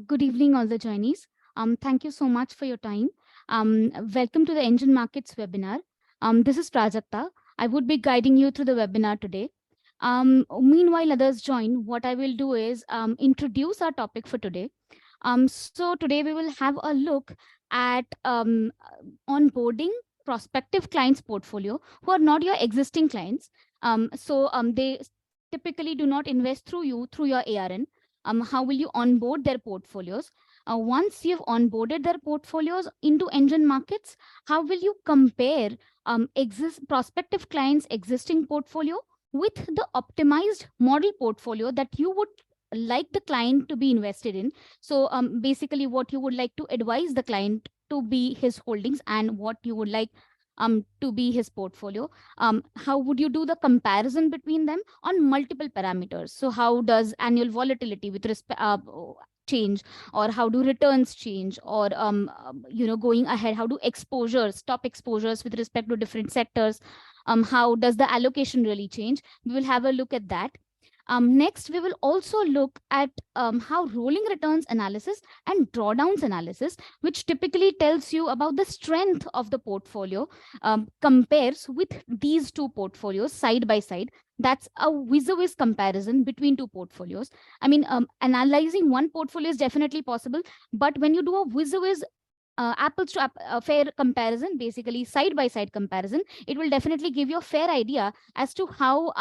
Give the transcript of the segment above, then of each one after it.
Good evening, all the joinees. Thank you so much for your time. Welcome to the NGEN Markets webinar. This is Prajakta. I would be guiding you through the webinar today. Meanwhile, others join, what I will do is introduce our topic for today. So today we will have a look at onboarding prospective clients portfolio who are not your existing clients. They typically do not invest through you through your ARN. How will you onboard their portfolios? Once you've onboarded their portfolios into NGEN Markets, how will you compare prospective clients' existing portfolio with the optimized model portfolio that you would like the client to be invested in? So basically what you would like to advise the client to be his holdings and what you would like to be his portfolio. How would you do the comparison between them on multiple parameters? So how does annual volatility with respect change, or how do returns change, or going ahead, how do exposures, top exposures with respect to different sectors, how does the allocation really change? We will have a look at that. Next, we will also look at how rolling returns analysis and drawdowns analysis, which typically tells you about the strength of the portfolio, compares with these two portfolios side by side. That's a vis-a-vis comparison between two portfolios. I mean, analyzing one portfolio is definitely possible, but when you do a vis-a-vis apples to fair comparison, basically side by side comparison, it will definitely give you a fair idea as to how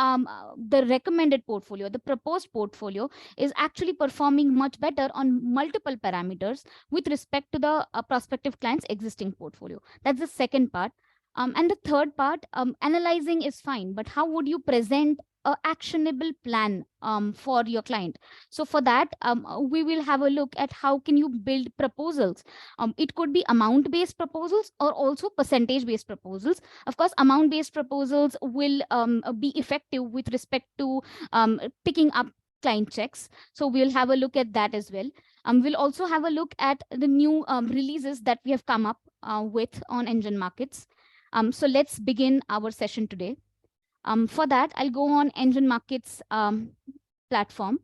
the recommended portfolio, the proposed portfolio, is actually performing much better on multiple parameters with respect to the prospective client's existing portfolio. That's the second part. And the third part, analyzing is fine, but how would you present a actionable plan for your client? So for that, we will have a look at how can you build proposals. It could be amount-based proposals or also percentage-based proposals. Of course, amount-based proposals will be effective with respect to picking up client checks. So we'll have a look at that as well. We'll also have a look at the new releases that we have come up with on NGEN Markets. So let's begin our session today. For that, I'll go on NGEN Markets platform.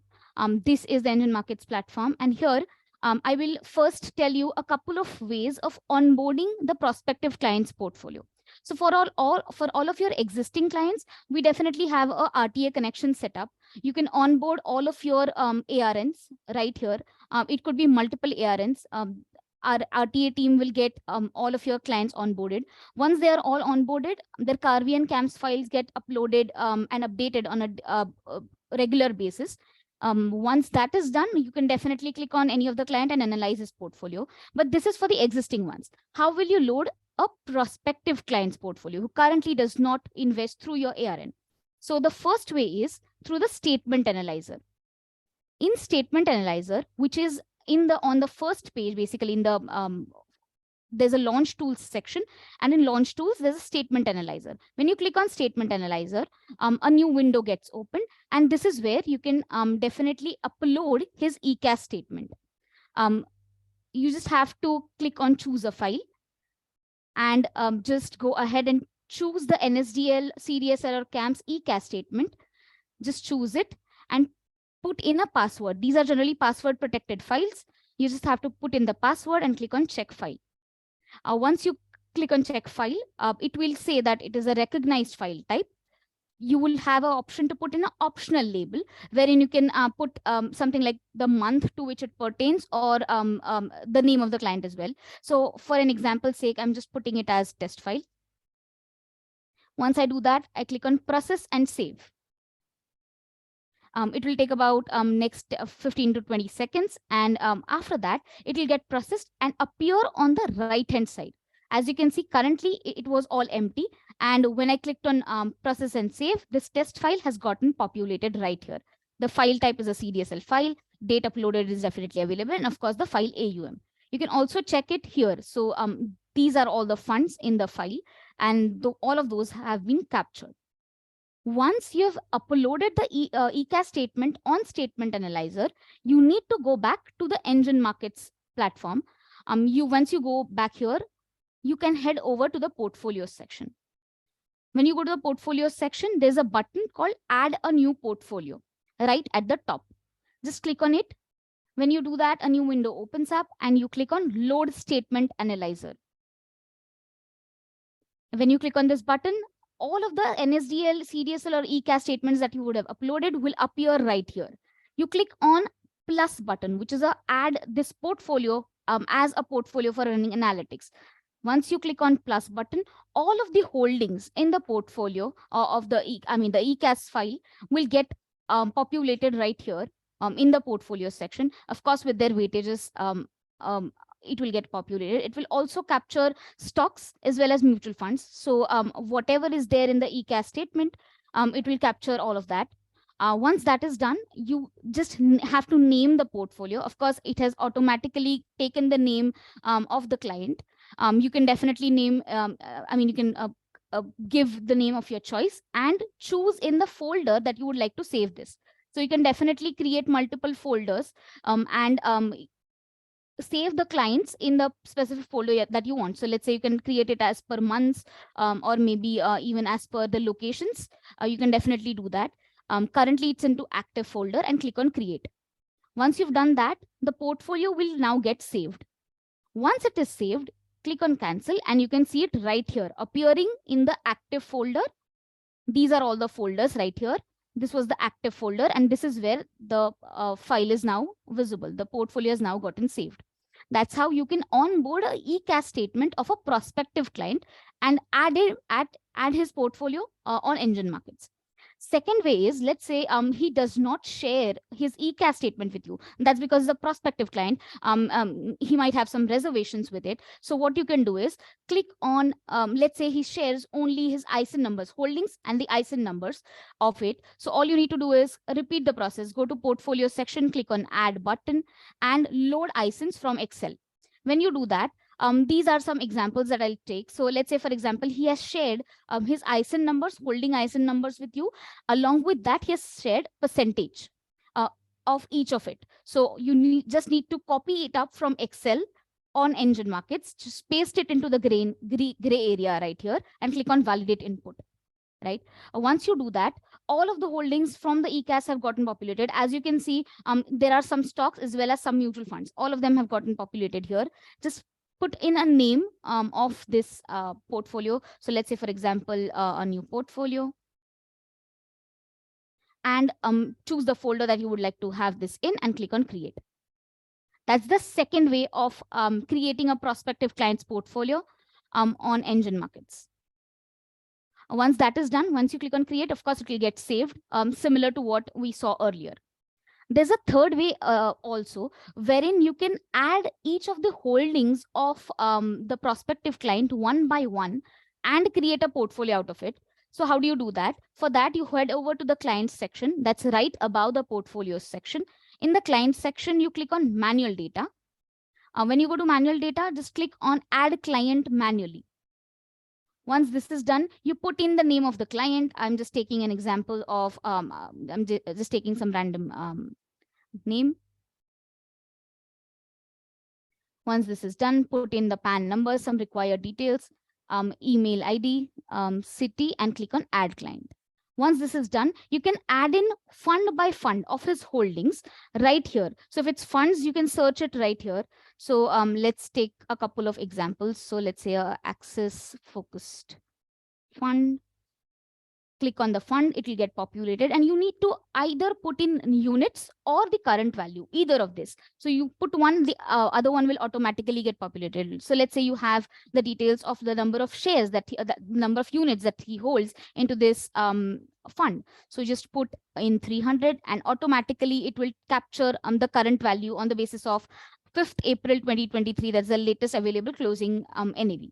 This is the NGEN Markets platform. And here, I will first tell you a couple of ways of onboarding the prospective client's portfolio. So for all of your existing clients, we definitely have a RTA connection set up. You can onboard all of your ARNs right here. It could be multiple ARNs. Our RTA team will get all of your clients onboarded. Once they are all onboarded, their Carvi and CAMS files get uploaded and updated on a regular basis. Once that is done, you can definitely click on any of the client and analyze his portfolio. But this is for the existing ones. How will you load a prospective client's portfolio who currently does not invest through your ARN? So the first way is through the statement analyzer. In statement analyzer, which is on the first page, basically in the there's a launch tools section, and in launch tools there's a statement analyzer. When you click on statement analyzer, a new window gets opened, and this is where you can definitely upload his ECAS statement. You just have to click on choose a file and just go ahead and choose the NSDL, CDSL, or CAMS ECAS statement. Just choose it and put in a password. These are generally password protected files. You just have to put in the password and click on check file. Once you click on check file, it will say that it is a recognized file type. You will have an option to put in an optional label wherein you can put something like the month to which it pertains, or the name of the client as well. So for an example's sake, I'm just putting it as test file. Once I do that, I click on process and save. It will take about next 15 to 20 seconds. And after that, it will get processed and appear on the right-hand side. As you can see, currently it was all empty. And when I clicked on process and save, this test file has gotten populated right here. The file type is a CDSL file. Date uploaded is definitely available. And of course, the file AUM. You can also check it here. So these are all the funds in the file, and all of those have been captured. Once you've uploaded the ECAS statement on Statement Analyzer, you need to go back to the NGEN Markets platform. Once you go back here, you can head over to the Portfolios section. When you go to the Portfolios section, there's a button called Add a New Portfolio right at the top. Just click on it. When you do that, a new window opens up and you click on Load Statement Analyzer. When you click on this button, all of the NSDL, CDSL, or ECAS statements that you would have uploaded will appear right here. You click on plus button, which is a add this portfolio as a portfolio for running analytics. Once you click on plus button, all of the holdings in the portfolio of the the ECAS file will get populated right here in the portfolio section. Of course, with their weightages, it will get populated. It will also capture stocks as well as mutual funds. So whatever is there in the ECAS statement, it will capture all of that. Once that is done, you just have to name the portfolio. Of course, it has automatically taken the name of the client. You can definitely name, you can give the name of your choice and choose in the folder that you would like to save this. So you can definitely create multiple folders and save the clients in the specific folder that you want. So let's say you can create it as per months or maybe even as per the locations. You can definitely do that. Currently, it's into active folder and click on create. Once you've done that, the portfolio will now get saved. Once it is saved, click on cancel and you can see it right here appearing in the active folder. These are all the folders right here. This was the active folder and this is where the file is now visible. The portfolio has now gotten saved. That's how you can onboard a ECAS statement of a prospective client and add his portfolio on NGEN Markets. Second way is, let's say he does not share his ECAS statement with you. That's because the prospective client, he might have some reservations with it. So what you can do is click on, let's say he shares only his ISIN numbers, holdings and the ISIN numbers of it. So all you need to do is repeat the process. Go to portfolio section, click on add button and load ISINs from Excel. When you do that, these are some examples that I'll take. So let's say, for example, he has shared his ISIN numbers, holding ISIN numbers with you. Along with that, he has shared percentage of each of it. So you just need to copy it up from Excel on NGEN Markets, just paste it into the gray area right here and click on validate input. Right. Once you do that, all of the holdings from the ECAS have gotten populated. As you can see, there are some stocks as well as some mutual funds. All of them have gotten populated here. Just put in a name of this portfolio. So let's say, for example, a new portfolio. And choose the folder that you would like to have this in and click on create. That's the second way of creating a prospective client's portfolio on NGEN Markets. Once that is done, once you click on create, of course, it will get saved, similar to what we saw earlier. There's a third way also, wherein you can add each of the holdings of the prospective client one by one and create a portfolio out of it. So how do you do that? For that, you head over to the client section. That's right above the portfolios section. In the client section, you click on manual data. When you go to manual data, just click on add client manually. Once this is done, you put in the name of the client. I'm just taking an example of, I'm just taking some random name. Once this is done, put in the PAN number, some required details, email ID, city, and click on add client. Once this is done, you can add in fund by fund of his holdings right here. So if it's funds, you can search it right here. So let's take a couple of examples. So let's say a Axis focused fund. Click on the fund, it will get populated and you need to either put in units or the current value, either of this. So you put one, the other one will automatically get populated. So let's say you have the details of the number of shares that the number of units that he holds into this fund. So just put in 300 and automatically it will capture the current value on the basis of 5th April 2023. That's the latest available closing NAV.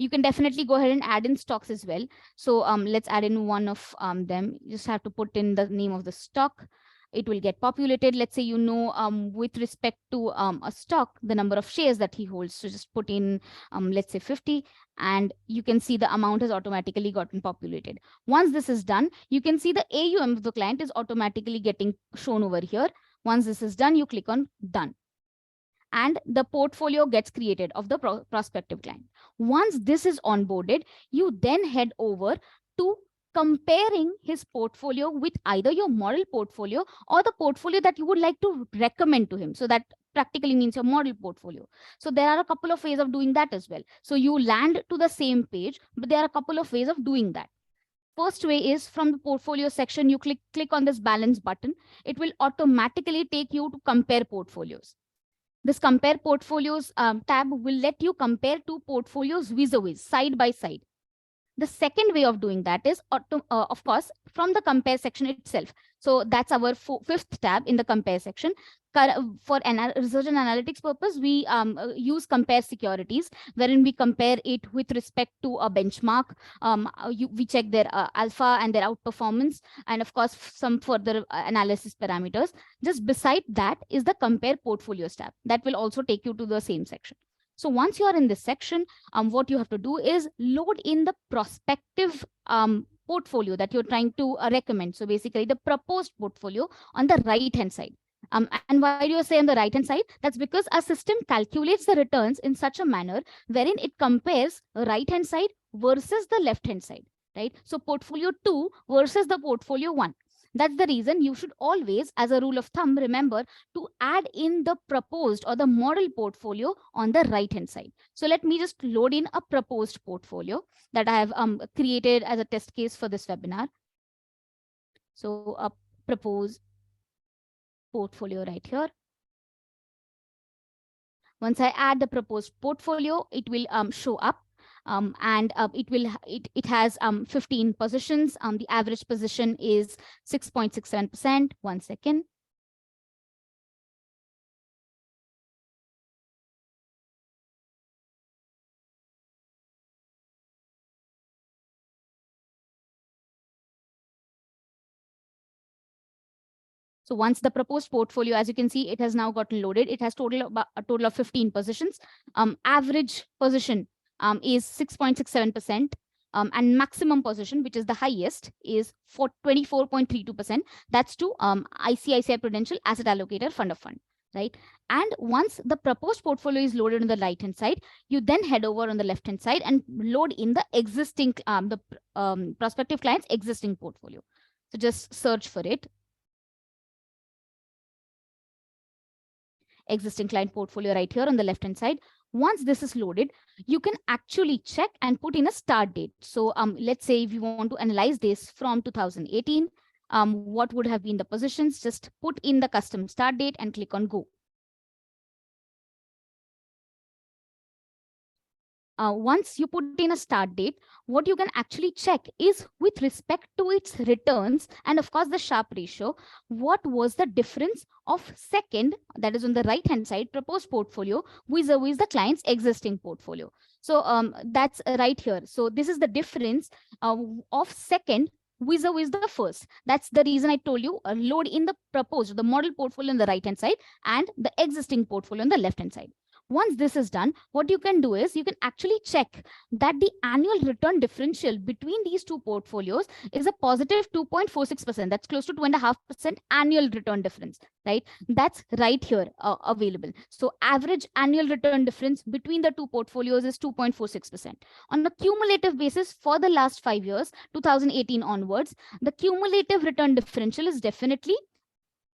You can definitely go ahead and add in stocks as well. So let's add in one of them. You just have to put in the name of the stock. It will get populated. Let's say, with respect to a stock, the number of shares that he holds. So just put in, let's say 50, and you can see the amount has automatically gotten populated. Once this is done, you can see the AUM of the client is automatically getting shown over here. Once this is done, you click on done. And the portfolio gets created of the prospective client. Once this is onboarded, you then head over to comparing his portfolio with either your model portfolio or the portfolio that you would like to recommend to him. So that practically means your model portfolio. So there are a couple of ways of doing that as well. So you land to the same page, but there are a couple of ways of doing that. First way is from the portfolio section, you click on this balance button. It will automatically take you to compare portfolios. This compare portfolios tab will let you compare two portfolios vis-a-vis, side by side. The second way of doing that is, of course, from the compare section itself. So that's our fifth tab in the compare section. For research and analytics purpose, we use compare securities, wherein we compare it with respect to a benchmark. We check their alpha and their outperformance, and of course, some further analysis parameters. Just beside that is the compare portfolios tab. That will also take you to the same section. So once you are in this section, what you have to do is load in the prospective portfolio that you're trying to recommend. So basically the proposed portfolio on the right-hand side. And why do you say on the right-hand side? That's because our system calculates the returns in such a manner wherein it compares right-hand side versus the left-hand side, right? So portfolio 2 versus the portfolio 1. That's the reason you should always, as a rule of thumb, remember to add in the proposed or the model portfolio on the right-hand side. So let me just load in a proposed portfolio that I have created as a test case for this webinar. So a proposed portfolio right here. Once I add the proposed portfolio, it will show up. And it has 15 positions. The average position is 6.67%. 1 second. So once the proposed portfolio, as you can see, it has now gotten loaded. It has a total of 15 positions. Average position is 6.67%. And maximum position, which is the highest, is for 24.32%. That's to ICICI Prudential Asset Allocator Fund of Fund, right? And once the proposed portfolio is loaded on the right-hand side, you then head over on the left-hand side and load in the existing, prospective client's existing portfolio. So just search for it. Existing client portfolio right here on the left hand side. Once this is loaded, you can actually check and put in a start date. So let's say if you want to analyze this from 2018, what would have been the positions? Just put in the custom start date and click on go. Once you put in a start date, what you can actually check is with respect to its returns and of course the Sharpe ratio, what was the difference of second, that is on the right hand side, proposed portfolio vis-a-vis the client's existing portfolio. So that's right here. So this is the difference of second vis-a-vis the first. That's the reason I told you load in the proposed, the model portfolio on the right hand side and the existing portfolio on the left hand side. Once this is done, what you can do is you can actually check that the annual return differential between these two portfolios is a positive 2.46%. That's close to 2.5% annual return difference, right? That's right here available. So average annual return difference between the two portfolios is 2.46%. On a cumulative basis for the last 5 years, 2018 onwards, the cumulative return differential is definitely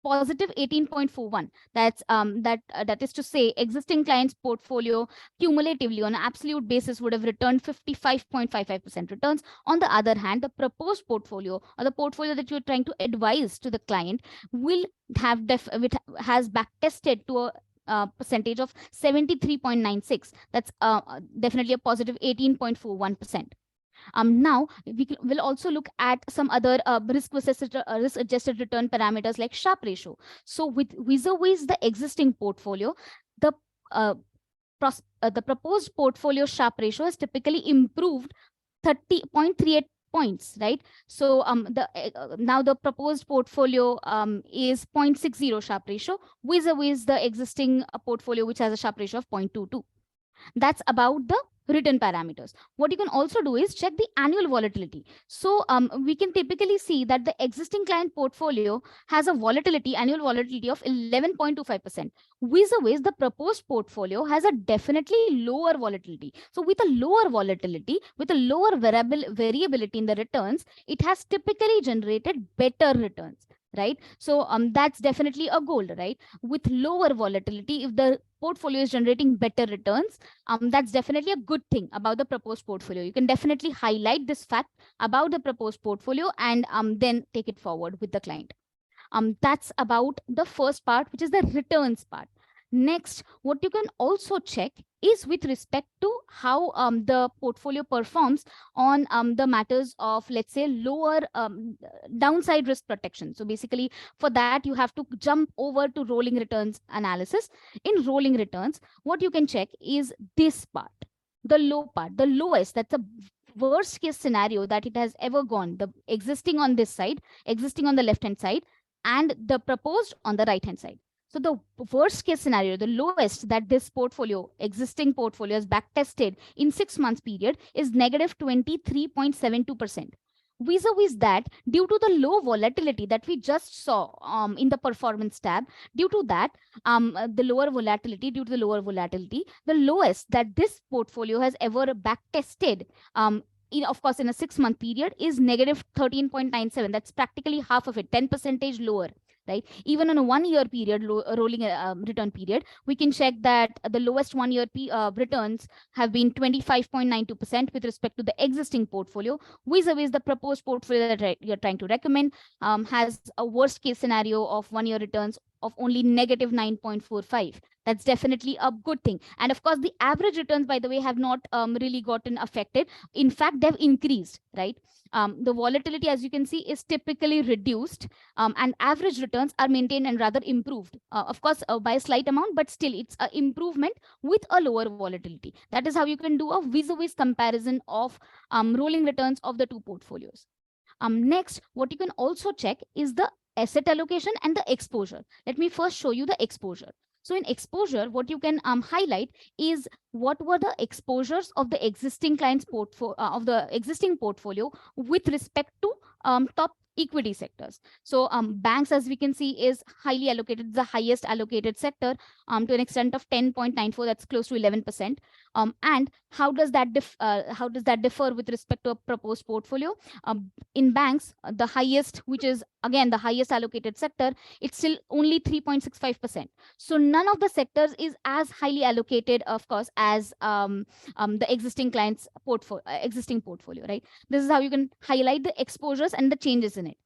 positive 18.41. That's that is to say existing clients portfolio cumulatively on an absolute basis would have returned 55.55% returns. On the other hand, the proposed portfolio or the portfolio that you're trying to advise to the client will have has back tested to a percentage of 73.96. That's definitely a positive 18.41%. Now, will also look at some other risk-adjusted return parameters like Sharpe ratio. So with vis-a-vis the existing portfolio, the proposed portfolio Sharpe ratio has typically improved 30.38 points, right? So now the proposed portfolio is 0.60 Sharpe ratio vis-a-vis the existing portfolio, which has a Sharpe ratio of 0.22. That's about the return parameters. What you can also do is check the annual volatility. So we can typically see that the existing client portfolio has a volatility, annual volatility of 11.25%. Vis-a-vis the proposed portfolio has a definitely lower volatility. So with a lower volatility, with a lower variability in the returns, it has typically generated better returns, right? So that's definitely a goal, right? With lower volatility, if the portfolio is generating better returns, that's definitely a good thing about the proposed portfolio. You can definitely highlight this fact about the proposed portfolio and then take it forward with the client. That's about the first part, which is the returns part. Next, what you can also check is with respect to how the portfolio performs on the matters of, let's say, lower downside risk protection. So basically, for that, you have to jump over to rolling returns analysis. In rolling returns, what you can check is this part, the low part, the lowest. That's the worst case scenario that it has ever gone. The existing on this side, existing on the left hand side, and the proposed on the right hand side. So the worst case scenario, the lowest that this portfolio, existing portfolio, is back tested in 6 months period is negative 23.72%. Vis-a-vis that, due to the low volatility that we just saw in the performance tab, due to that, the lower volatility, due to the lower volatility, the lowest that this portfolio has ever back tested, of course, in a 6-month period is negative 13.97. That's practically half of it, 10% lower, right? Even on a 1-year period, rolling return period, we can check that the lowest 1-year returns have been 25.92% with respect to the existing portfolio. Vis-a-vis the proposed portfolio that you're trying to recommend has a worst case scenario of 1-year returns of only negative 9.45. That's definitely a good thing. And of course, the average returns, by the way, have not really gotten affected. In fact, they've increased, right? The volatility, as you can see, is typically reduced, and average returns are maintained and rather improved. Of course, by a slight amount, but still it's an improvement with a lower volatility. That is how you can do a vis-a-vis comparison of rolling returns of the two portfolios. Next, what you can also check is the asset allocation and the exposure. Let me first show you the exposure. So in exposure, what you can highlight is what were the exposures of the existing clients of the existing portfolio with respect to top equity sectors. So banks, as we can see, is highly allocated, the highest allocated sector to an extent of 10.94. That's close to 11%. And how does that differ with respect to a proposed portfolio? In banks, the highest, which is again the highest allocated sector, it's still only 3.65%. So none of the sectors is as highly allocated, of course, as the existing clients existing portfolio, right? This is how you can highlight the exposures and the changes in it.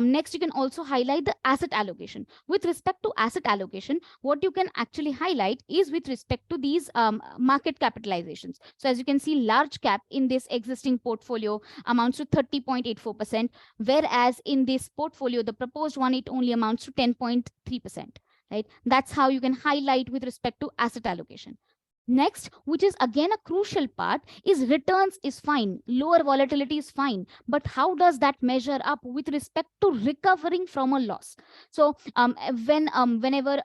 Next, you can also highlight the asset allocation. With respect to asset allocation, what you can actually highlight is with respect to these market capitalizations. So as you can see, large cap in this existing portfolio amounts to 30.84%, whereas in this portfolio, the proposed one, it only amounts to 10.3%, right? That's how you can highlight with respect to asset allocation. Next, which is again a crucial part, is returns is fine, lower volatility is fine, but how does that measure up with respect to recovering from a loss? So whenever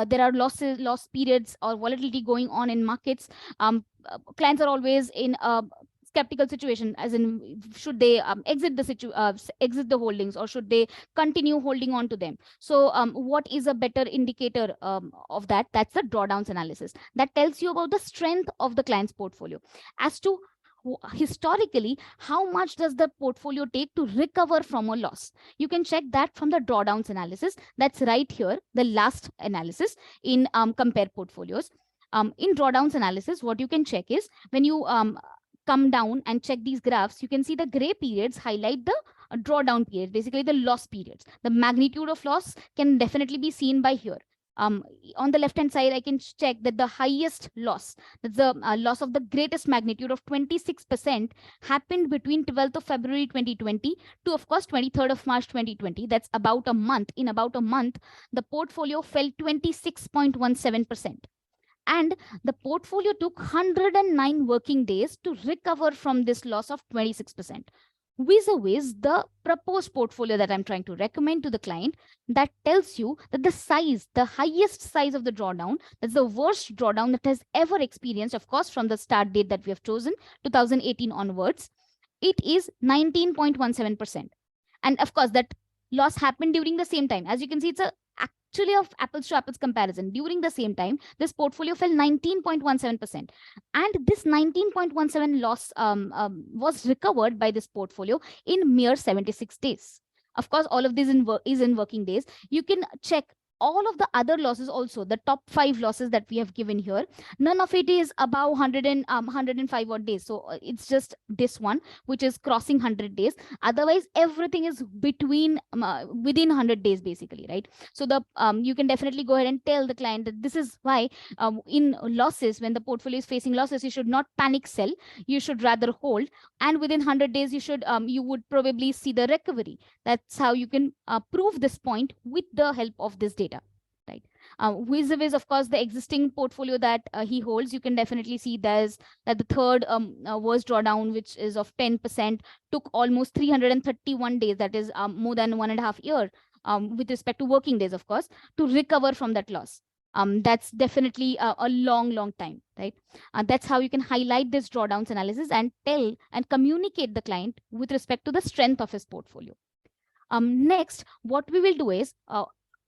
there are loss periods or volatility going on in markets, clients are always in a skeptical situation, as in should they exit the holdings, or should they continue holding on to them? So what is a better indicator of that? That's the drawdowns analysis. That tells you about the strength of the client's portfolio as to historically how much does the portfolio take to recover from a loss. You can check that from the drawdowns analysis. That's right here, the last analysis in compare portfolios. In drawdowns analysis, what you can check is when you come down and check these graphs, you can see the gray periods highlight the drawdown periods, basically the loss periods. The magnitude of loss can definitely be seen by here. On the left hand side, I can check that the highest loss, that's the loss of the greatest magnitude of 26%, happened between 12th of February 2020 to, of course, 23rd of March 2020. That's about a month. In about a month, the portfolio fell 26.17%. And the portfolio took 109 working days to recover from this loss of 26%. vis-a-vis the proposed portfolio that I'm trying to recommend to the client, that tells you that the size, the highest size of the drawdown, that's the worst drawdown that has ever experienced, of course, from the start date that we have chosen, 2018 onwards, it is 19.17%. And of course, that loss happened during the same time. As you can see, it's a actually of apples to apples comparison. During the same time, this portfolio fell 19.17%. And this 19.17 loss was recovered by this portfolio in mere 76 days. Of course, all of this is in working days. You can check all of the other losses also, the top 5 losses that we have given here. None of it is above 105 odd days. So it's just this one, which is crossing 100 days. Otherwise, everything is between within 100 days, basically, right? So the you can definitely go ahead and tell the client that this is why in losses, when the portfolio is facing losses, you should not panic sell. You should rather hold. And within 100 days, you would probably see the recovery. That's how you can prove this point with the help of this data, right? Vis-a-vis, of course, the existing portfolio that he holds, you can definitely see there's that the third worst drawdown, which is of 10%, took almost 331 days, that is more than 1.5 years, with respect to working days, of course, to recover from that loss. That's definitely a long time, right? That's how you can highlight this drawdowns analysis and tell and communicate the client with respect to the strength of his portfolio. Next, what we will do is,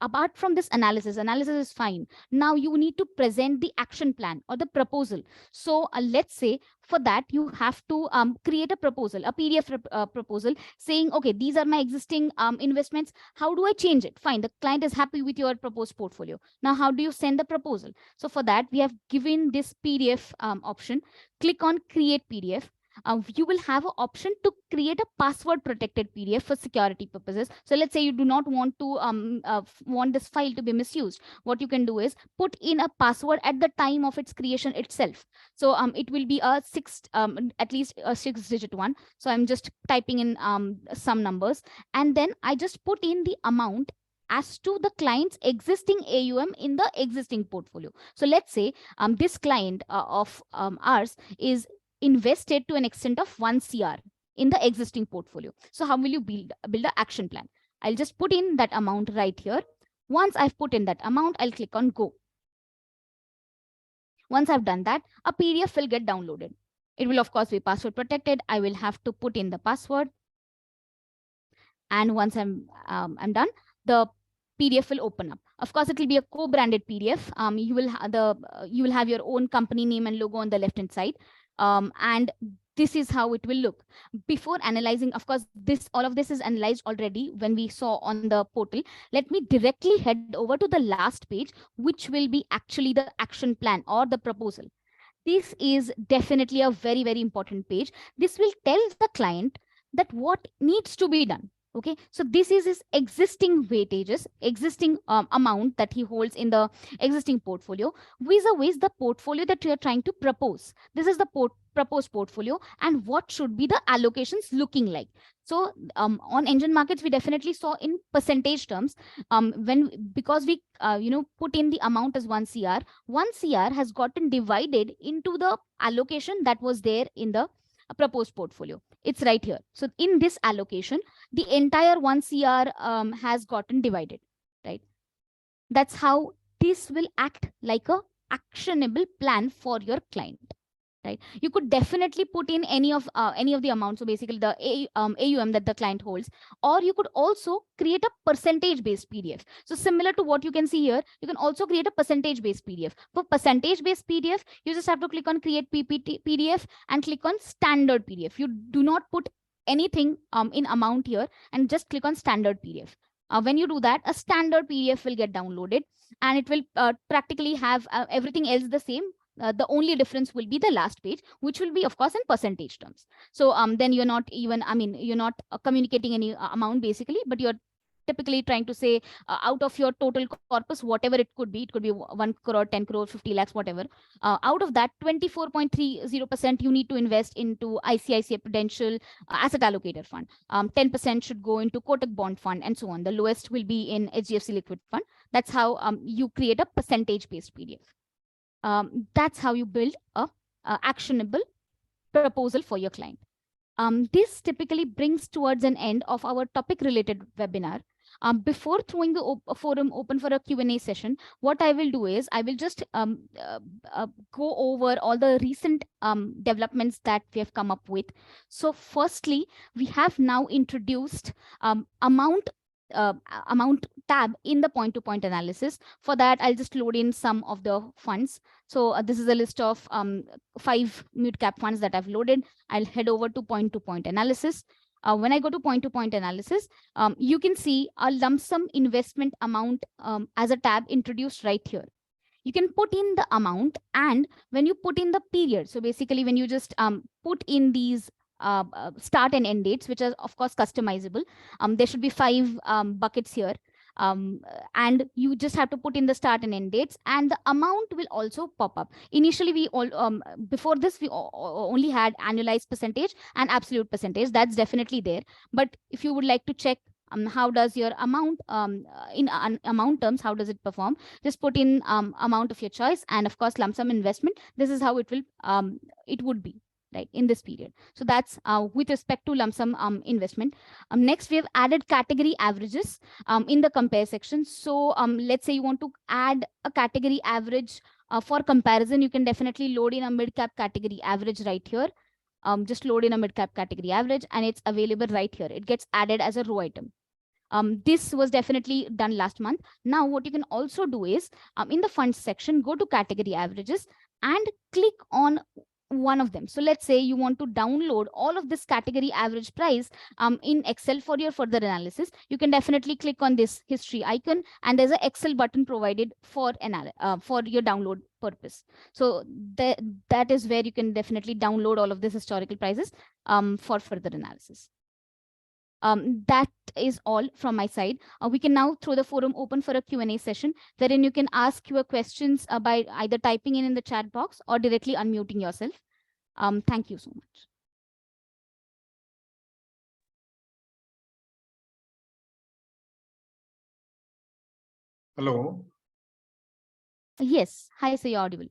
apart from this analysis is fine. Now you need to present the action plan or the proposal. So let's say for that, you have to create a proposal, a PDF proposal saying, okay, these are my existing investments. How do I change it? Fine, the client is happy with your proposed portfolio. Now, how do you send the proposal? So for that, we have given this PDF option. Click on create PDF. You will have an option to create a password protected PDF for security purposes. So let's say you do not want to want this file to be misused. What you can do is put in a password at the time of its creation itself. So it will be a at least a 6-digit one. So I'm just typing in some numbers, and then I just put in the amount as to the client's existing AUM in the existing portfolio. So let's say this client of ours is invested to an extent of 1 CR in the existing portfolio. So how will you build an action plan? I'll just put in that amount right here. Once I've put in that amount, I'll click on go. Once I've done that, a PDF will get downloaded. It will, of course, be password protected. I will have to put in the password. And once I'm done, the PDF will open up. Of course, it will be a co-branded PDF. You will have your own company name and logo on the left-hand side. And this is how it will look. Before analyzing, of course, all of this is analyzed already when we saw on the portal. Let me directly head over to the last page, which will be actually the action plan or the proposal. This is definitely a very, very important page. This will tell the client that what needs to be done. Okay, so this is his existing weightages, existing amount that he holds in the existing portfolio, vis-a-vis the portfolio that you are trying to propose. This is the proposed portfolio, and what should be the allocations looking like. So on NGEN Markets, we definitely saw in percentage terms, because we put in the amount as 1 CR. 1 CR has gotten divided into the allocation that was there in the proposed portfolio. It's right here. So in this allocation, the entire 1 CR has gotten divided, right? That's how this will act like a actionable plan for your client, right? You could definitely put in any of the amounts, so basically the AUM that the client holds, or you could also create a percentage based PDF. So similar to what you can see here, you can also create a percentage based PDF. For percentage based PDF, you just have to click on create PDF and click on standard PDF. You do not put anything in amount here, and just click on standard PDF. When you do that, a standard PDF will get downloaded, and it will practically have everything else the same. The only difference will be the last page, which will be, of course, in percentage terms. So then you're not even, you're not communicating any amount basically, but you're typically trying to say out of your total corpus, whatever it could be 1 crore, 10 crore, 50 lakhs, whatever. Out of that, 24.30% you need to invest into ICICI Prudential Asset Allocator Fund. 10% should go into Kotak Bond Fund, and so on. The lowest will be in HDFC Liquid Fund. That's how you create a percentage-based PDF. That's how you build a actionable proposal for your client. This typically brings towards an end of our topic related webinar. Before throwing the forum open for a Q&A session, what I will do is I will just go over all the recent developments that we have come up with. So firstly, we have now introduced amount tab in the point-to-point analysis. For that, I'll just load in some of the funds. So this is a list of 5 mid-cap funds that I've loaded. I'll head over to point-to-point analysis. When I go to point-to-point analysis, you can see a lump sum investment amount as a tab introduced right here. You can put in the amount, and when you put in the period, so basically when you just put in these start and end dates, which are of course customizable, there should be 5 buckets here. And you just have to put in the start and end dates, and the amount will also pop up. Initially, we all before this we only had annualized percentage and absolute percentage. That's definitely there. But if you would like to check how does your amount in amount terms, how does it perform, just put in amount of your choice, and of course lump sum investment. This is how it will it would be right in this period. So that's with respect to lump sum investment. Next, we have added category averages in the compare section. So let's say you want to add a category average for comparison. You can definitely load in a mid-cap category average right here. Just load in a mid-cap category average, and it's available right here. It gets added as a row item. This was definitely done last month. Now, what you can also do is in the funds section, go to category averages and click on one of them. So let's say you want to download all of this category average price in Excel for your further analysis. You can definitely click on this history icon, and there's an Excel button provided for your download purpose. So that is where you can definitely download all of this historical prices for further analysis. That is all from my side. We can now throw the forum open for a Q&A session, wherein you can ask your questions by either typing in the chat box or directly unmuting yourself. Thank you so much. Hello. Yes. Hi, sir, you're audible.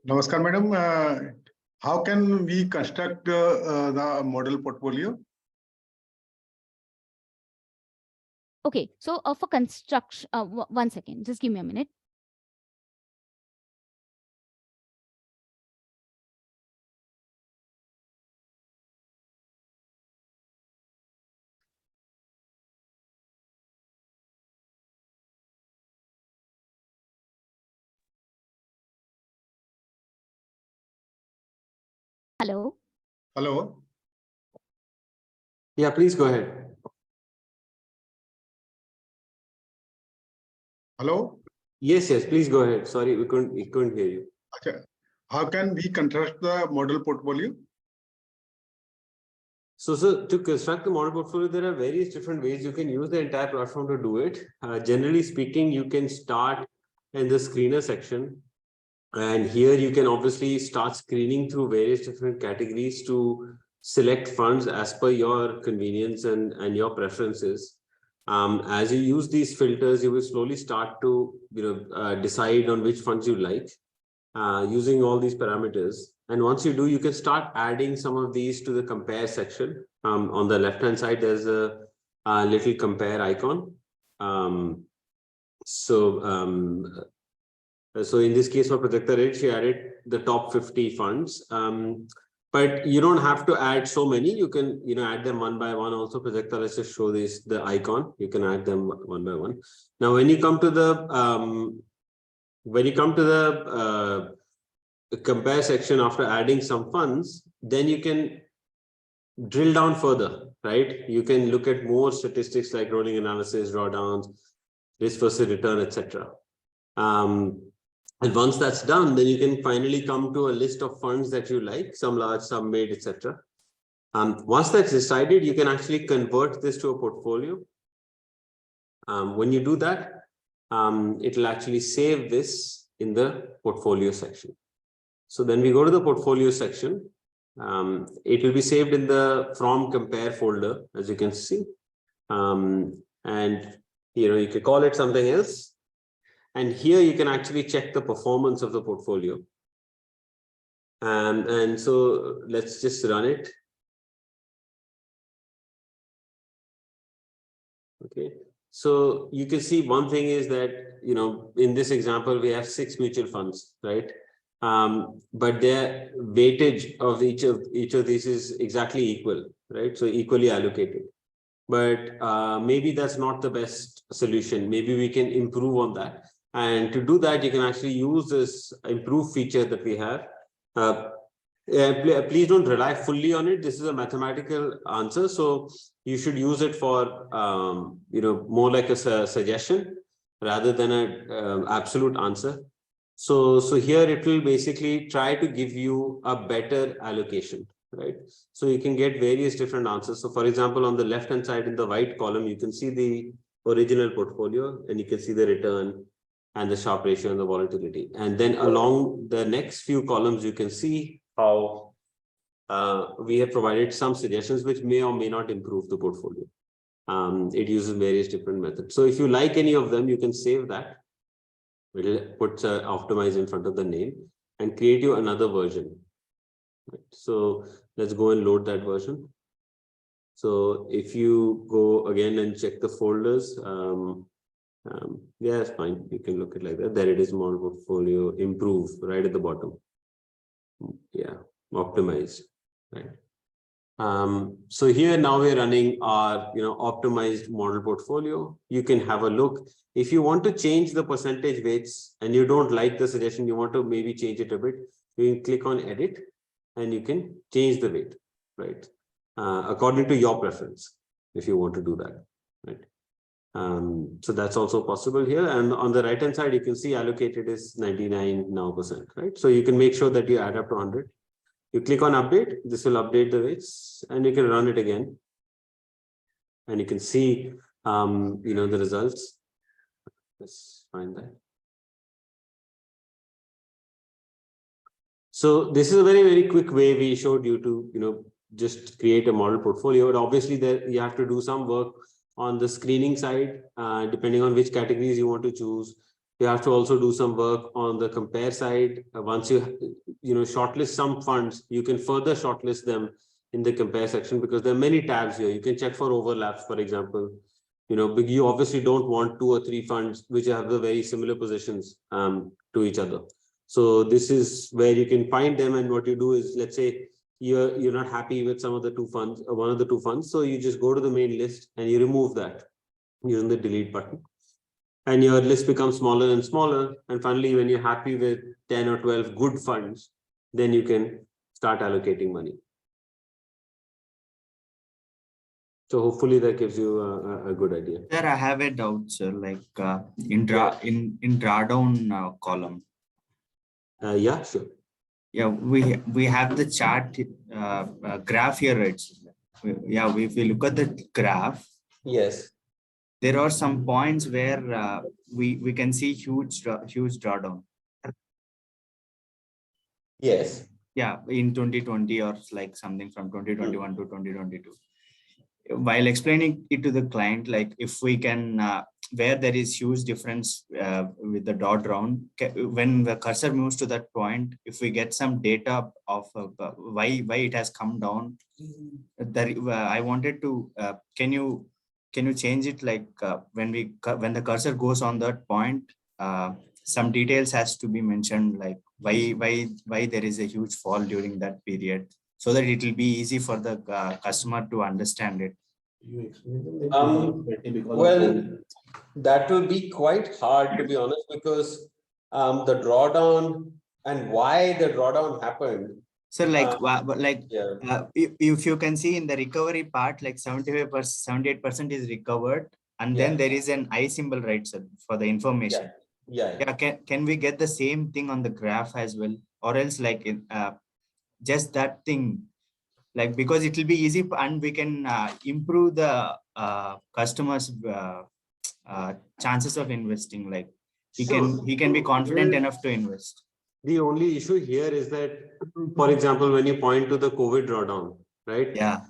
Namaskar, madam. How can we construct the model portfolio? Okay, so for construction, one second, just give me a minute. Hello. Hello. Yeah, please go ahead. Hello. Yes, please go ahead. Sorry, we couldn't hear you. Okay. How can we construct the model portfolio? So to construct the model portfolio, there are various different ways. You can use the entire platform to do it. Generally speaking, you can start in the screener section. And here you can obviously start screening through various different categories to select funds as per your convenience and your preferences. As you use these filters, you will slowly start to decide on which funds you like using all these parameters. And once you do, you can start adding some of these to the compare section. On the left-hand side, there's a little compare icon. So in this case for Prajakta Rate, she added the top 50 funds. But you don't have to add so many. You can add them one by one. Also, Prajakta, let's just show the icon. You can add them one by one. Now, when you come to the compare section after adding some funds, then you can drill down further, right? You can look at more statistics like rolling analysis, drawdowns, risk versus return, etc. And once that's done, then you can finally come to a list of funds that you like, some large, some mid, etc. Once that's decided, you can actually convert this to a portfolio. When you do that, it'll actually save this in the portfolio section. So then we go to the portfolio section. It will be saved in the from compare folder, as you can see. And you can call it something else. And here you can actually check the performance of the portfolio. And so let's just run it. Okay. So you can see one thing is that, in this example, we have 6 mutual funds, right? But their weightage of each of these is exactly equal, right? So equally allocated. But maybe that's not the best solution. Maybe we can improve on that. And to do that, you can actually use this improved feature that we have. Please don't rely fully on it. This is a mathematical answer, so you should use it for more like a suggestion rather than an absolute answer. So here it will basically try to give you a better allocation, right? So you can get various different answers. So for example, on the left hand side in the white column, you can see the original portfolio and you can see the return and the Sharpe ratio and the volatility. And then along the next few columns, you can see how we have provided some suggestions which may or may not improve the portfolio. It uses various different methods. So if you like any of them, you can save that. We'll put optimize in front of the name and create you another version. Right. So let's go and load that version. So if you go again and check the folders, yeah, it's fine. You can look at it like that. There it is, model portfolio, improve right at the bottom. Yeah, optimized, right? So here now we're running our optimized model portfolio. You can have a look. If you want to change the percentage weights and you don't like the suggestion, you want to maybe change it a bit, you can click on edit and you can change the weight, right? According to your preference, if you want to do that, right? So that's also possible here. And on the right hand side, you can see allocated is 99% now, right? So you can make sure that you add up to 100. You click on update, this will update the weights and you can run it again. And you can see, the results. Let's find that. So this is a very, very quick way we showed you to, just create a model portfolio. But obviously there you have to do some work on the screening side, depending on which categories you want to choose. You have to also do some work on the compare side. Once you shortlist some funds, you can further shortlist them in the compare section because there are many tabs here. You can check for overlaps, for example. You obviously don't want 2 or 3 funds which have the very similar positions to each other. So this is where you can find them, and what you do is, let's say you're not happy with some of the 2 funds, one of the 2 funds, so you just go to the main list and you remove that using the delete button. And your list becomes smaller and smaller. And finally, when you're happy with 10 or 12 good funds, then you can start allocating money. So hopefully that gives you a good idea. Sir, I have a doubt, sir. Like in drawdown column. Yeah, sure. Yeah, we have the chart graph here, right? Yeah, if we look at the graph. Yes. There are some points where we can see huge drawdown. Yes. Yeah, in 2020 or like something from 2021 to 2022. While explaining it to the client, like if we can, where there is huge difference with the drawdown, when the cursor moves to that point, if we get some data of why it has come down, I wanted to, can you change it, like when the cursor goes on that point, some details has to be mentioned, like why there is a huge fall during that period, so that it will be easy for the customer to understand it. Well, that will be quite hard, to be honest, because the drawdown and why the drawdown happened. So like Yeah. If you can see in the recovery part, like 78% is recovered, and then there is an I symbol, right, sir, for the information. Yeah. Can we get the same thing on the graph as well, or else like just that thing, like, because it will be easy and we can improve the customers chances of investing, like he can be confident enough to invest. The only issue here is that, for example, when you point to the COVID drawdown, right? Yeah.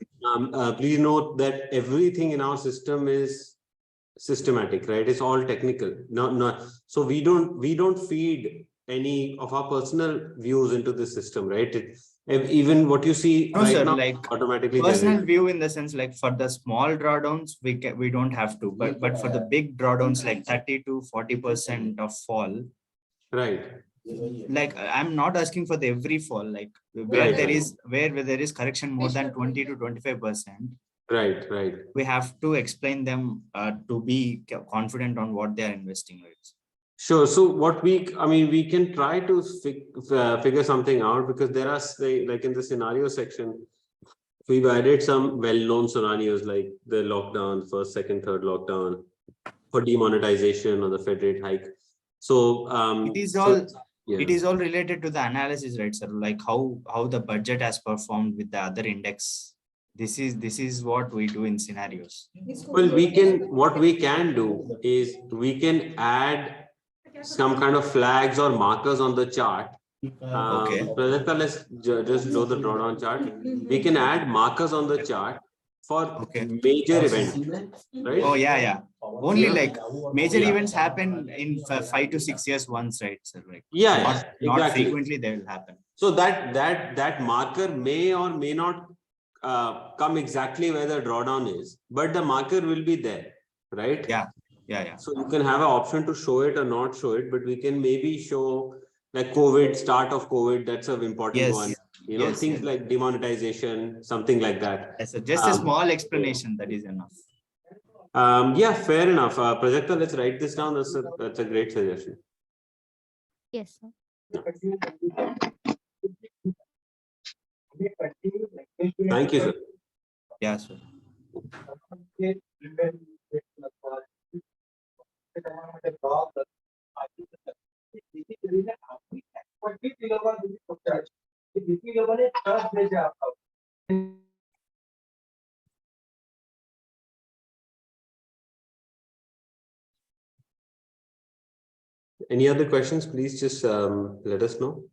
Please note that everything in our system is systematic, right? It's all technical. So we don't feed any of our personal views into the system, right? Even what you see No, right sir, now like automatically personal generated. view in the sense like for the small drawdowns, we don't have to, but for the big drawdowns like 30 to 40% of fall, Right. like I'm not asking for the every fall, like where Right, there right. is where there is correction more than 20 to 25%, Right, right. we have to explain them to be confident on what they are investing with. Sure. So what we can try to figure something out, because there are, say, like in the scenario section, we've added some well-known scenarios like the lockdown, first, second, third lockdown, for demonetization or the Fed rate hike. So It is all yeah. it is all related to the analysis, right, sir? Like how the budget has performed with the other index. This is what we do in scenarios. Well, what we can do is we can add some kind of flags or markers on the chart. Okay. Prajakta, let's just show the drawdown chart. We can add markers on the chart for Okay. major events, right? Oh yeah. Only Yeah. like major Yeah. events happen in 5 to 6 years once, right, sir? Like Yeah, not exactly. frequently they will happen. So that marker may or may not come exactly where the drawdown is, but the marker will be there, right? Yeah. So you can have an option to show it or not show it, but we can maybe show like COVID, start of COVID, that's an important Yes. one. You know, Yes, things yes. like demonetization, something like that. Yes, sir. Just a small explanation, that is enough. Yeah, fair enough. Prajakta, let's write this down. That's a great suggestion. Yes, sir. Thank you, sir. Yeah, sir. Any other questions? Please just let us know.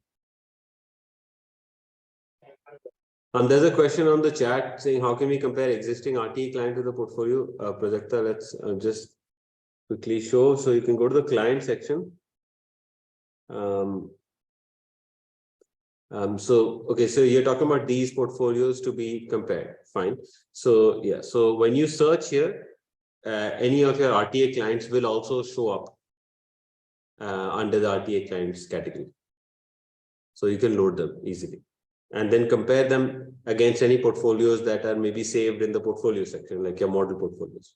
There's a question on the chat saying, how can we compare existing RTA client to the portfolio? Prajakta, let's just quickly show. So you can go to the client section. Okay, so you're talking about these portfolios to be compared. Fine. So yeah, so when you search here, any of your RTA clients will also show up under the RTA clients category. So you can load them easily and then compare them against any portfolios that are maybe saved in the portfolio section, like your model portfolios.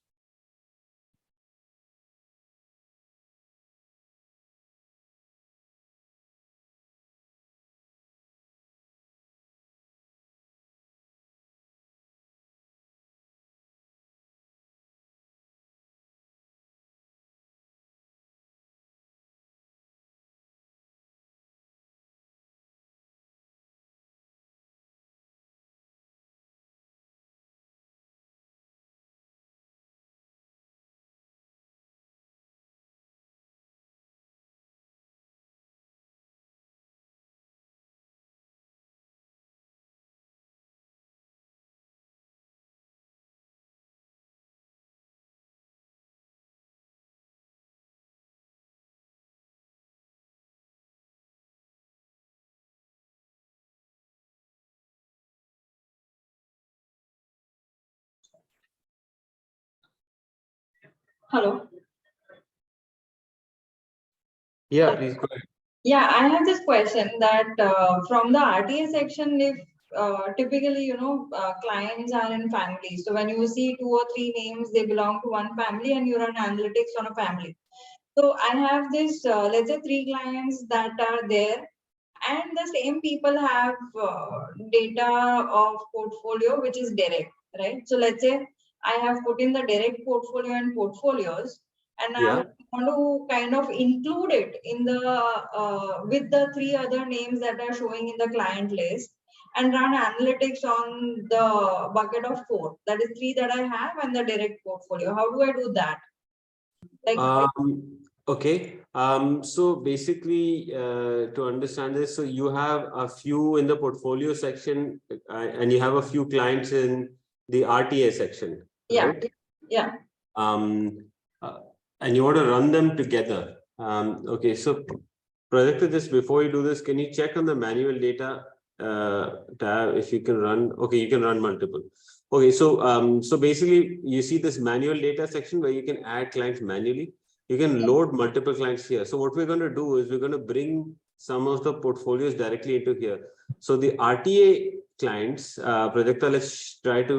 Hello. Yeah, please go ahead. Yeah, I have this question that from the RTA section, if typically, clients are in families. So when you see 2 or 3 names, they belong to one family and you run analytics on a family. So I have this, let's say 3 clients that are there and the same people have data of portfolio, which is direct, right? So let's say I have put in the direct portfolio and portfolios, and I want to kind of include it in the with the 3 other names that are showing in the client list and run analytics on the bucket of 4. That is 3 that I have and the direct portfolio. How do I do that? Like, okay. So basically, to understand this, so you have a few in the portfolio section and you have a few clients in the RTA section. Right? Yeah. And you want to run them together. Okay, so Prajakta, just before you do this, can you check on the manual data tab, if you can run, okay, you can run multiple. Okay, so so basically you see this manual data section where you can add clients manually. You can load multiple clients here. So what we're going to do is we're going to bring some of the portfolios directly into here. So the RTA clients, Prajakta, let's try to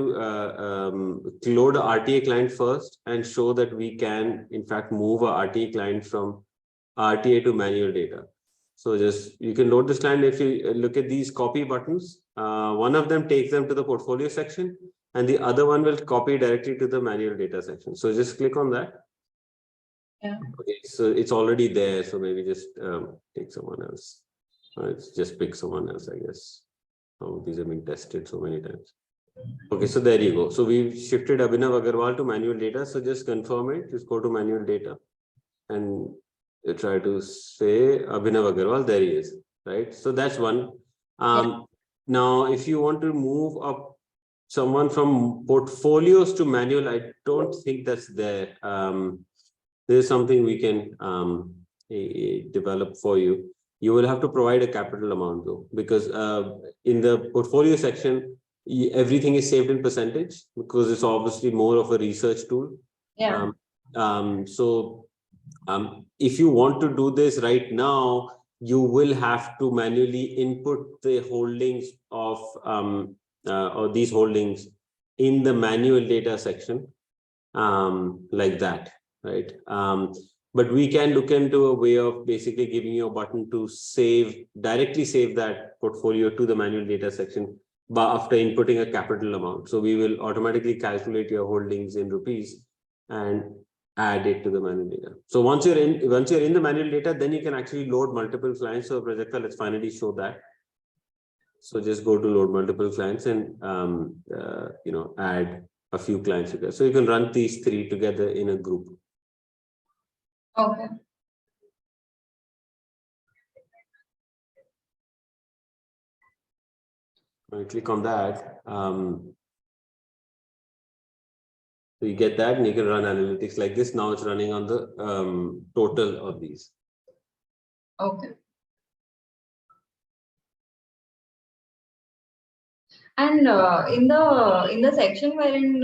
load a RTA client first and show that we can in fact move a RTA client from RTA to manual data. So just you can load this client. If you look at these copy buttons, one of them takes them to the portfolio section and the other one will copy directly to the manual data section. So just click on that. Yeah. Okay, so it's already there. So maybe just take someone else. Let's just pick someone else, I guess. Oh, these have been tested so many times. Okay, so there you go. So we've shifted Abhinav Agarwal to manual data. So just confirm it. Just go to manual data and try to say Abhinav Agarwal. There he is, right? So that's one. Now, if you want to move up someone from portfolios to manual, I don't think that's there. There's something we can develop for you. You will have to provide a capital amount though, because in the portfolio section, everything is saved in percentage because it's obviously more of a research tool. Yeah. If you want to do this right now, you will have to manually input the holdings of or these holdings in the manual data section like that, right? But we can look into a way of basically giving you a button to directly save that portfolio to the manual data section, but after inputting a capital amount. So we will automatically calculate your holdings in rupees and add it to the manual data. So once you're in the manual data, then you can actually load multiple clients. So Prajakta, let's finally show that. So just go to load multiple clients and add a few clients together. So you can run these three together in a group. Okay. When you click on that, so you get that and you can run analytics like this. Now it's running on the total of these. Okay. And in the section wherein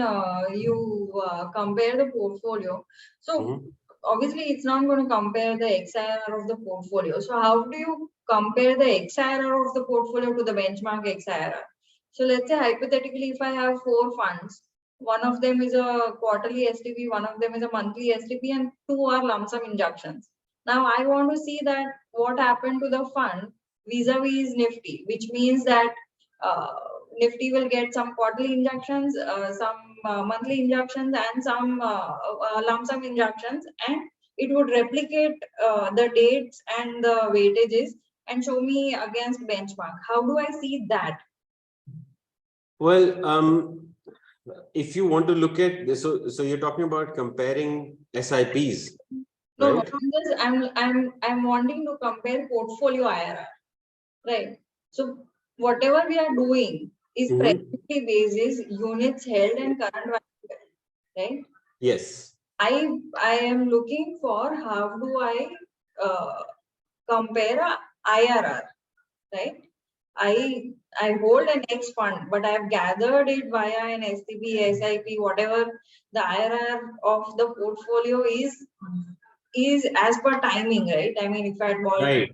you compare the portfolio, so obviously it's not going to compare the XIRR of the portfolio. So how do you compare the XIRR of the portfolio to the benchmark XIRR? So let's say hypothetically, if I have 4 funds, one of them is a quarterly STP, one of them is a monthly STP, and 2 are lump sum injections. Now I want to see that what happened to the fund vis-a-vis Nifty, which means that Nifty will get some quarterly injections, some monthly injections, and some lump sum injections, and it would replicate the dates and the weightages and show me against benchmark. How do I see that? Well, if you want to look at this, so you're talking about comparing SIPs. No, right? I'm wanting to compare portfolio IRR, right? So whatever we are doing is presently basis units held and current value, right? Yes. I am looking for how do I compare a IRR, right? I hold an X fund, but I've gathered it via an STP, SIP, whatever the IRR of the portfolio is as per timing, right? I mean, if I had bought. Right.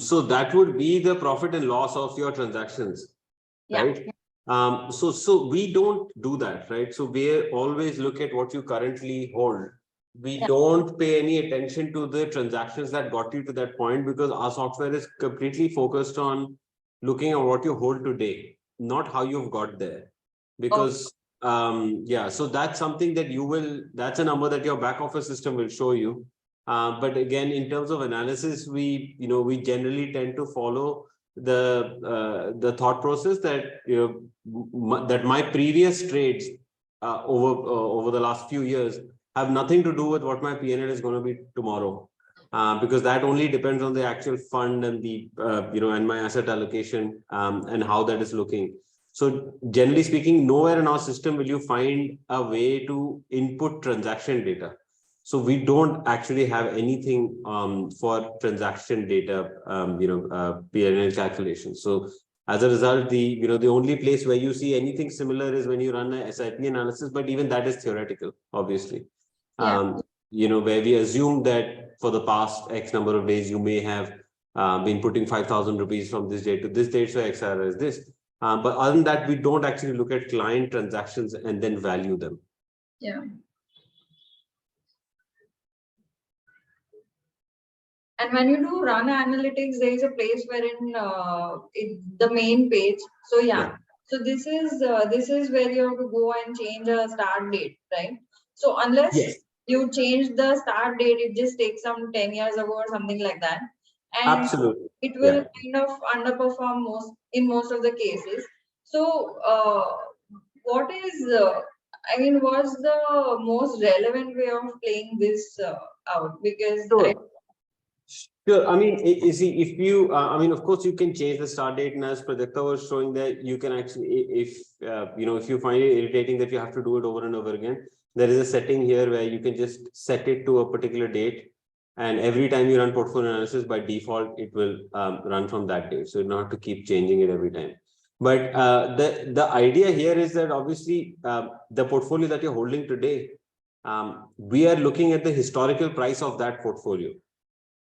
So that would be the profit and loss of your transactions, right? So we don't do that, right? So we always look at what you currently hold. We don't pay any attention to the transactions that got you to that point because our software is completely focused on looking at what you hold today, not how you've got there. Because so that's something that that's a number that your back office system will show you. But again, in terms of analysis, we generally tend to follow the thought process that that my previous trades over the last few years have nothing to do with what my P&L is going to be tomorrow, because that only depends on the actual fund and the and my asset allocation and how that is looking. So generally speaking, nowhere in our system will you find a way to input transaction data. So we don't actually have anything for transaction data, P&L calculations. So As a result, the only place where you see anything similar is when you run a SIP analysis, but even that is theoretical, obviously. Yeah. Where we assume that for the past X number of days, you may have been putting 5,000 rupees from this date to this date, so XR is this. But other than that, we don't actually look at client transactions and then value them. Yeah. And when you do run analytics, there is a place wherein the main page. So yeah. So this is where you have to go and change a start date, right? So unless you change the start date, it just takes some 10 years ago or something like that. And absolutely, it will kind of underperform in most of the cases. So what is what's the most relevant way of playing this out? Because Sure. I mean, if you, of course, you can change the start date, and as Prajakta was showing that you can actually, if you find it irritating that you have to do it over and over again, there is a setting here where you can just set it to a particular date, and every time you run portfolio analysis, by default, it will run from that date. So you don't have to keep changing it every time. But the idea here is that obviously the portfolio that you're holding today, we are looking at the historical price of that portfolio.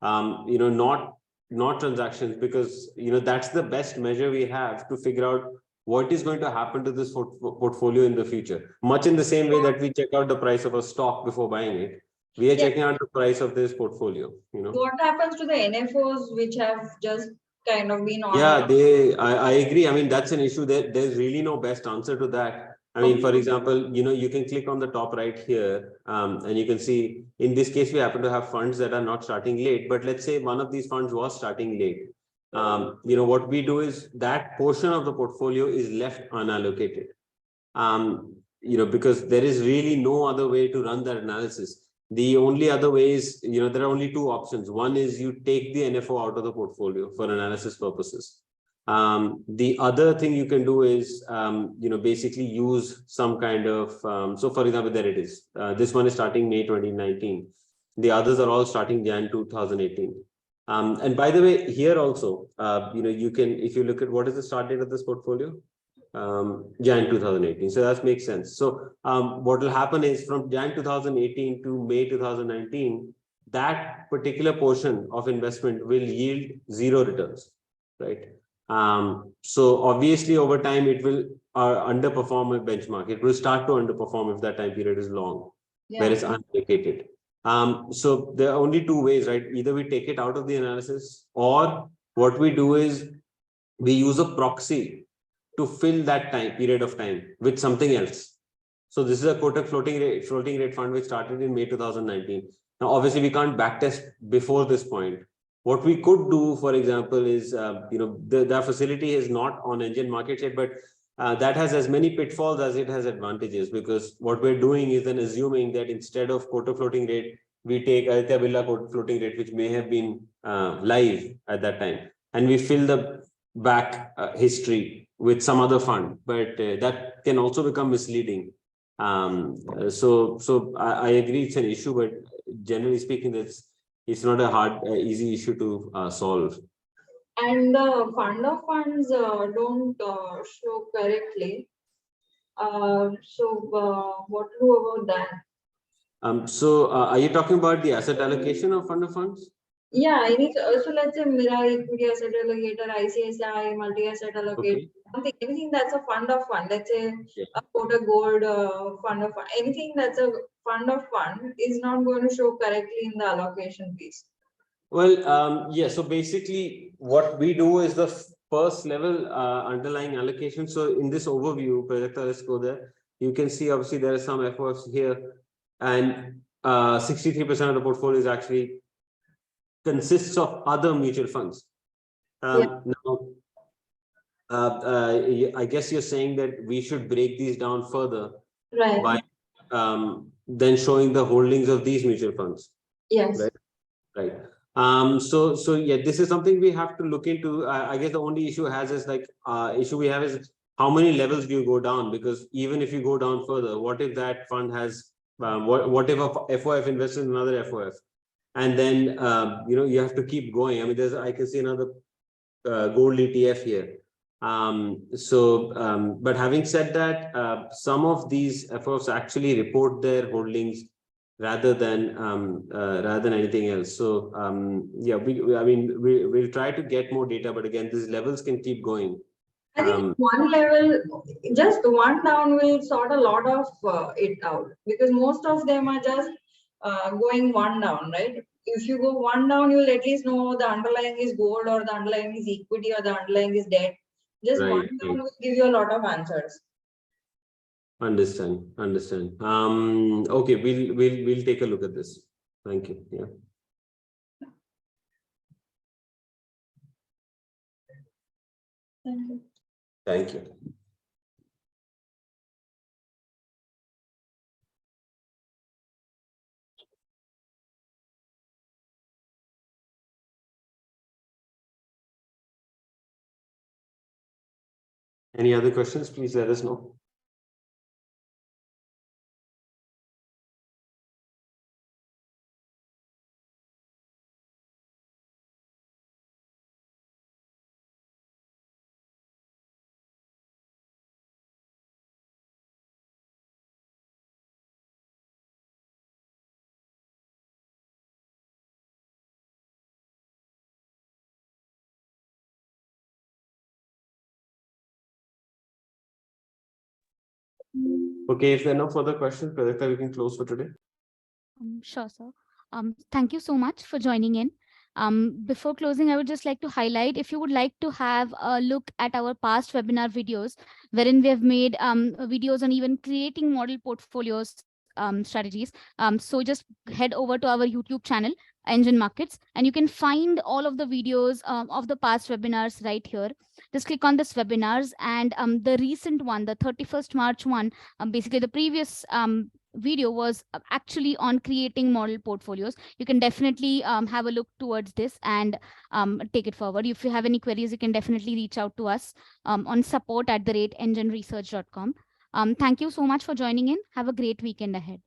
Not transactions, because that's the best measure we have to figure out what is going to happen to this portfolio in the future. Much in the same way that we check out the price of a stock before buying it, we are checking out the price of this portfolio. What happens to the NFOs which have just kind of been on? Yeah, I agree. I mean, that's an issue. There's really no best answer to that. I mean, for example, you can click on the top right here, and you can see in this case, we happen to have funds that are not starting late, but let's say one of these funds was starting late. What we do is that portion of the portfolio is left unallocated, because there is really no other way to run that analysis. The only other way is, there are only two options. One is you take the NFO out of the portfolio for analysis purposes. The other thing you can do is, basically use some kind of, so for example, there it is. This one is starting May 2019. The others are all starting Jan 2018. And by the way, here also, you can, if you look at what is the start date of this portfolio, Jan 2018. So that makes sense. So what will happen is from Jan 2018 to May 2019, that particular portion of investment will yield 0 returns, right? So obviously over time it will underperform a benchmark. It will start to underperform if that time period is long, where it's unallocated. So there are only two ways, right? Either we take it out of the analysis, or what we do is we use a proxy to fill that period of time with something else. So this is a Kotak floating rate fund which started in May 2019. Now, obviously, we can't backtest before this point. What we could do, for example, is the facility is not on NGEN Markets yet, but that has as many pitfalls as it has advantages, because what we're doing is then assuming that instead of Kotak floating rate, we take Aditya Birla Kotak floating rate, which may have been live at that time, and we fill the back history with some other fund, but that can also become misleading. So I agree it's an issue, but generally speaking, it's not a easy issue to solve. And the fund of funds don't show correctly. So what to do about that? So are you talking about the asset allocation of fund of funds? Yeah, so let's say Mira equity asset allocator, ICICI multi-asset allocator, anything that's a fund of fund. Let's say a Kotak Gold fund of fund. Anything that's a fund of fund is not going to show correctly in the allocation piece. Well, yeah. So basically, what we do is the first level underlying allocation. So in this overview, Prajakta, let's go there. You can see obviously there are some FOFs here, and 63% of the portfolio is actually consists of other mutual funds. Now, I guess you're saying that we should break these down further, right, by then showing the holdings of these mutual funds. Yes. Right. So yeah, this is something we have to look into. I guess the only issue we have is how many levels do you go down? Because even if you go down further, what if that fund has what if a FOF invests in another FOF? And then you have to keep going. I mean, I can see another gold ETF here. But having said that, some of these FOFs actually report their holdings rather than anything else. So yeah, we'll try to get more data, but again, these levels can keep going. I think one level, just one down will sort a lot of it out, because most of them are just going one down, right? If you go one down, you'll at least know the underlying is gold, or the underlying is equity, or the underlying is debt. Just one Right, down will give you a lot of answers. Understand. Okay, we'll take a look at this. Thank you. Yeah. Thank you. Thank you. Any other questions? Please let us know. Okay, if there are no further questions, Pradipta, we can close for today. Sure, sir. Thank you so much for joining in. Before closing, I would just like to highlight, if you would like to have a look at our past webinar videos, wherein we have made videos on even creating model portfolios strategies. So just head over to our YouTube channel, NGEN Markets, and you can find all of the videos of the past webinars right here. Just click on this webinars, and the recent one, the 31st March one, basically the previous video was actually on creating model portfolios. You can definitely have a look towards this and take it forward. If you have any queries, you can definitely reach out to us on support@NGENresearch.com. Thank you so much for joining in. Have a great weekend ahead.